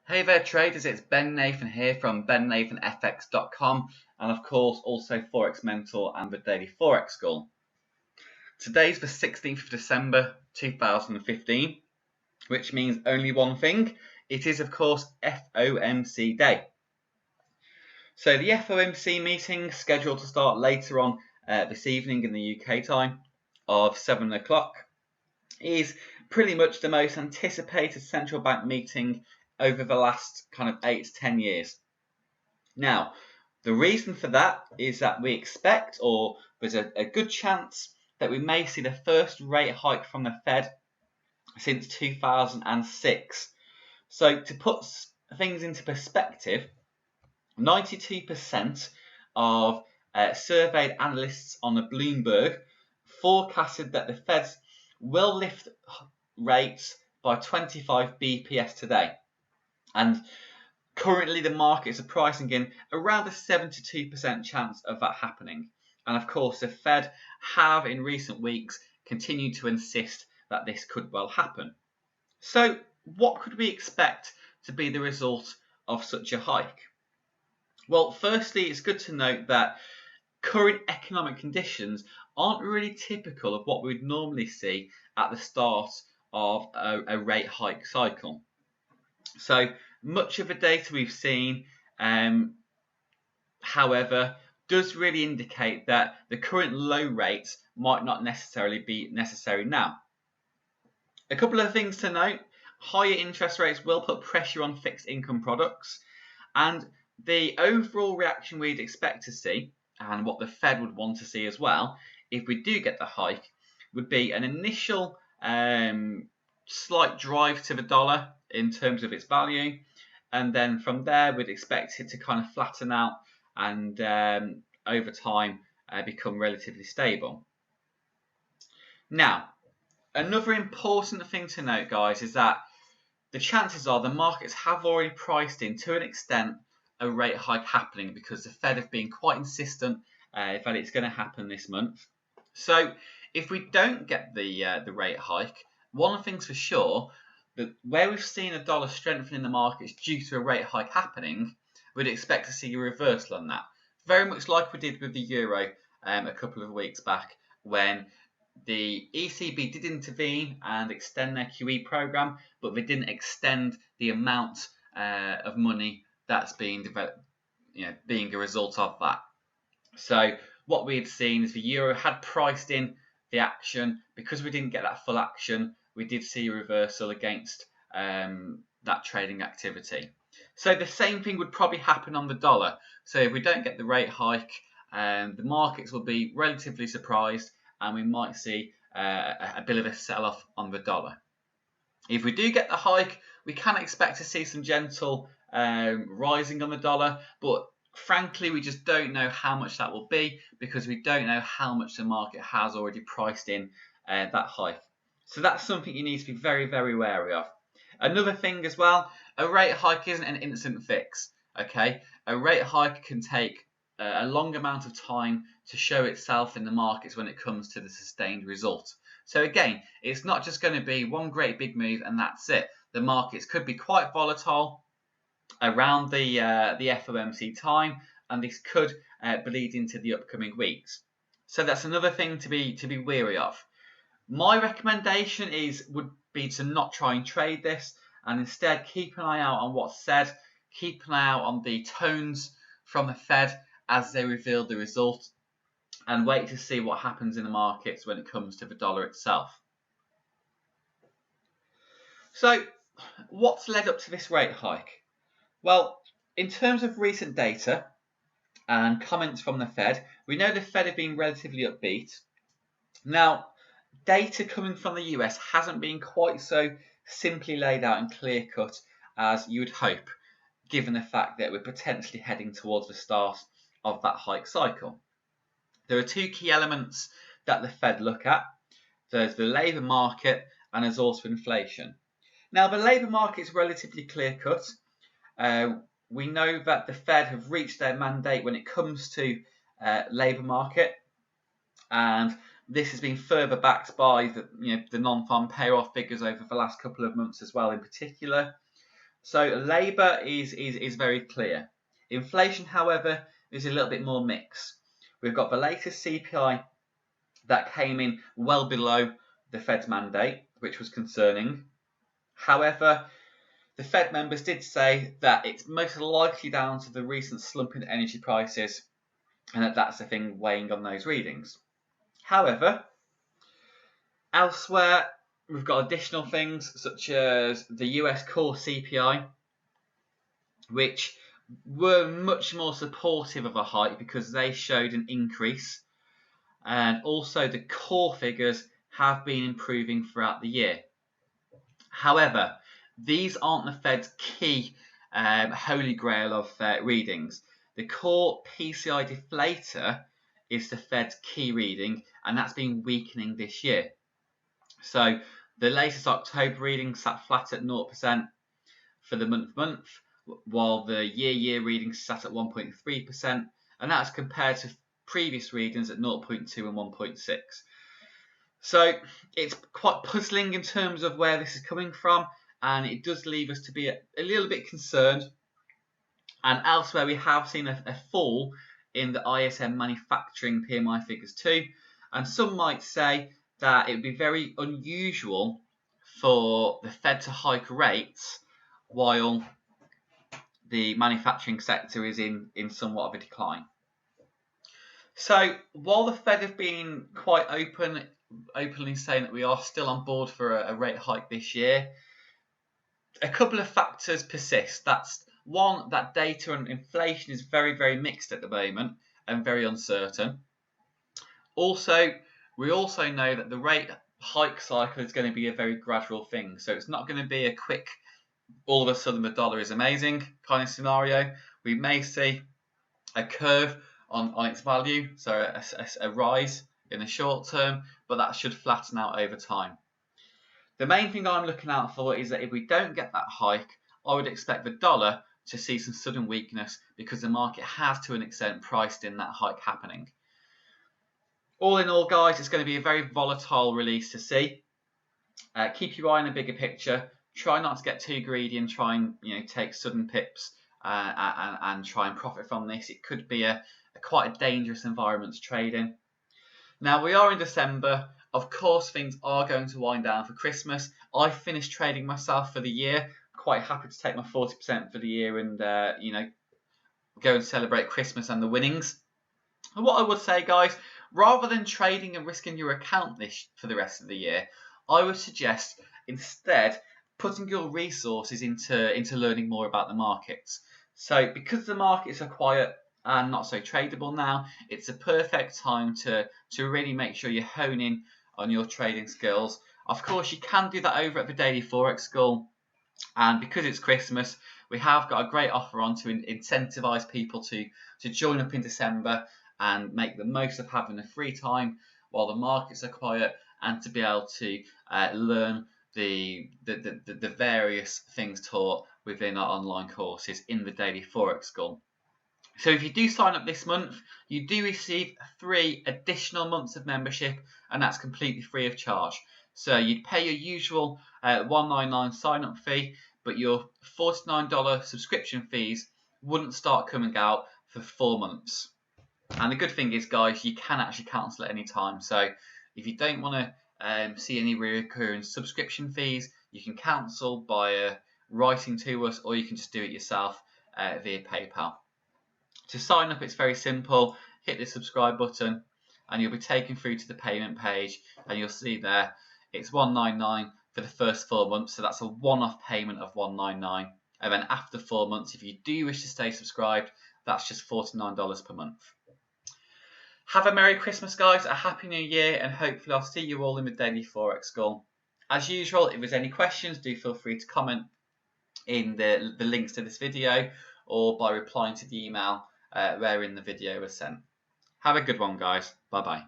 Hey there traders, it's Ben Nathan here from bennathanfx.com and of course also Forex Mentor and the Daily Forex School. Today's the 16th of December 2015, which means only one thing. It is of course FOMC day. So the FOMC meeting scheduled to start later on this evening in the UK time of 7 o'clock is pretty much the most anticipated central bank meeting over the last kind of 8 to 10 years. Now, the reason for that is that we expect, or there's a good chance, that we may see the first rate hike from the Fed since 2006. So to put things into perspective, 92% of surveyed analysts on the Bloomberg forecasted that the Fed will lift rates by 25 BPS today. And currently the markets are pricing in around a 72% chance of that happening. And of course the Fed have in recent weeks continued to insist that this could well happen. So what could we expect to be the result of such a hike? Well, firstly, it's good to note that current economic conditions aren't really typical of what we'd normally see at the start of a rate hike cycle. So much of the data we've seen, however, does really indicate that the current low rates might not necessarily be necessary now. A couple of things to note: higher interest rates will put pressure on fixed income products, and the overall reaction we'd expect to see, and what the Fed would want to see as well, if we do get the hike, would be an initial slight drive to the dollar in terms of its value, and then from there we'd expect it to kind of flatten out and over time become relatively stable. Now, another important thing to note, guys, is that the chances are the markets have already priced in to an extent a rate hike happening, because the Fed have been quite insistent that it's going to happen this month. So if we don't get the rate hike, one of the things for sure, that where we've seen a dollar strengthen in the markets due to a rate hike happening, we'd expect to see a reversal on that. Very much like we did with the euro a couple of weeks back, when the ECB did intervene and extend their QE program, but they didn't extend the amount of money that's being developed, being a result of that. So what we had seen is the euro had priced in the action. Because we didn't get that full action, we did see a reversal against that trading activity. So the same thing would probably happen on the dollar. So if we don't get the rate hike, the markets will be relatively surprised, and we might see a bit of a sell-off on the dollar. If we do get the hike, we can expect to see some gentle rising on the dollar, but frankly we just don't know how much that will be, because we don't know how much the market has already priced in that hike. So that's something you need to be very, very wary of. Another thing as well, a rate hike isn't an instant fix. Okay, a rate hike can take a long amount of time to show itself in the markets when it comes to the sustained result. So again, it's not just going to be one great big move and that's it. The markets could be quite volatile around the FOMC time, and this could bleed into the upcoming weeks. So that's another thing to be wary of. My recommendation would be to not try and trade this, and instead keep an eye out on what's said, keep an eye out on the tones from the Fed as they reveal the result, and wait to see what happens in the markets when it comes to the dollar itself. So what's led up to this rate hike? Well, in terms of recent data and comments from the Fed, we know the Fed have been relatively upbeat. Now, data coming from the US hasn't been quite so simply laid out and clear-cut as you would hope, given the fact that we're potentially heading towards the start of that hike cycle. There are two key elements that the Fed look at. There's the labour market and there's also inflation. Now, the labour market is relatively clear-cut. We know that the Fed have reached their mandate when it comes to labour market, and this has been further backed by the non-farm payroll figures over the last couple of months as well in particular. So labour is very clear. Inflation, however, is a little bit more mixed. We've got the latest CPI that came in well below the Fed's mandate, which was concerning. However, the Fed members did say that it's most likely down to the recent slump in energy prices, and that's the thing weighing on those readings. However, elsewhere, we've got additional things such as the US core CPI, which were much more supportive of a hike because they showed an increase, and also the core figures have been improving throughout the year. However, these aren't the Fed's key holy grail of readings. The core PCI deflator is the Fed's key reading, and that's been weakening this year. So the latest October reading sat flat at 0% for the month, while the year reading sat at 1.3%, and that's compared to previous readings at 0.2 and 1.6. So it's quite puzzling in terms of where this is coming from, and it does leave us to be a little bit concerned. And elsewhere, we have seen a fall in the ISM manufacturing PMI figures too, and some might say that it would be very unusual for the Fed to hike rates while the manufacturing sector is in somewhat of a decline. So while the Fed have been quite openly saying that we are still on board for a rate hike this year, a couple of factors persist. That's one, that data on inflation is very, very mixed at the moment and very uncertain. Also, we also know that the rate hike cycle is going to be a very gradual thing. So it's not going to be a quick, all of a sudden the dollar is amazing kind of scenario. We may see a curve on its value, so a rise in the short term, but that should flatten out over time. The main thing I'm looking out for is that if we don't get that hike, I would expect the dollar to see some sudden weakness because the market has to an extent priced in that hike happening. All in all, guys, it's going to be a very volatile release to see. Keep your eye on the bigger picture. Try not to get too greedy and try and take sudden pips and try and profit from this. It could be quite a dangerous environment to trade in. Now, we are in December. Of course, things are going to wind down for Christmas. I finished trading myself for the year. Quite happy to take my 40% for the year and go and celebrate Christmas and the winnings. And what I would say, guys, rather than trading and risking your account for the rest of the year, I would suggest instead putting your resources into learning more about the markets. So because the markets are quiet and not so tradable now, it's a perfect time to really make sure you hone in on your trading skills. Of course, you can do that over at the Daily Forex School, and because it's Christmas, we have got a great offer on to incentivize people to join up in December and make the most of having a free time while the markets are quiet, and to be able to learn the various things taught within our online courses in the Daily Forex School. So if you do sign up this month, you do receive 3 additional months of membership, and that's completely free of charge. So you'd pay your usual $199 sign-up fee, but your $49 subscription fees wouldn't start coming out for 4 months. And the good thing is, guys, you can actually cancel at any time. So if you don't want to see any recurring subscription fees, you can cancel by writing to us, or you can just do it yourself via PayPal. To sign up, it's very simple. Hit the subscribe button and you'll be taken through to the payment page, and you'll see there it's $199 for the first 4 months, so that's a one-off payment of $199. And then after 4 months, if you do wish to stay subscribed, that's just $49 per month. Have a Merry Christmas, guys, a Happy New Year, and hopefully I'll see you all in the Daily Forex School. As usual, if there's any questions, do feel free to comment in the links to this video, or by replying to the email wherein the video was sent. Have a good one, guys. Bye-bye.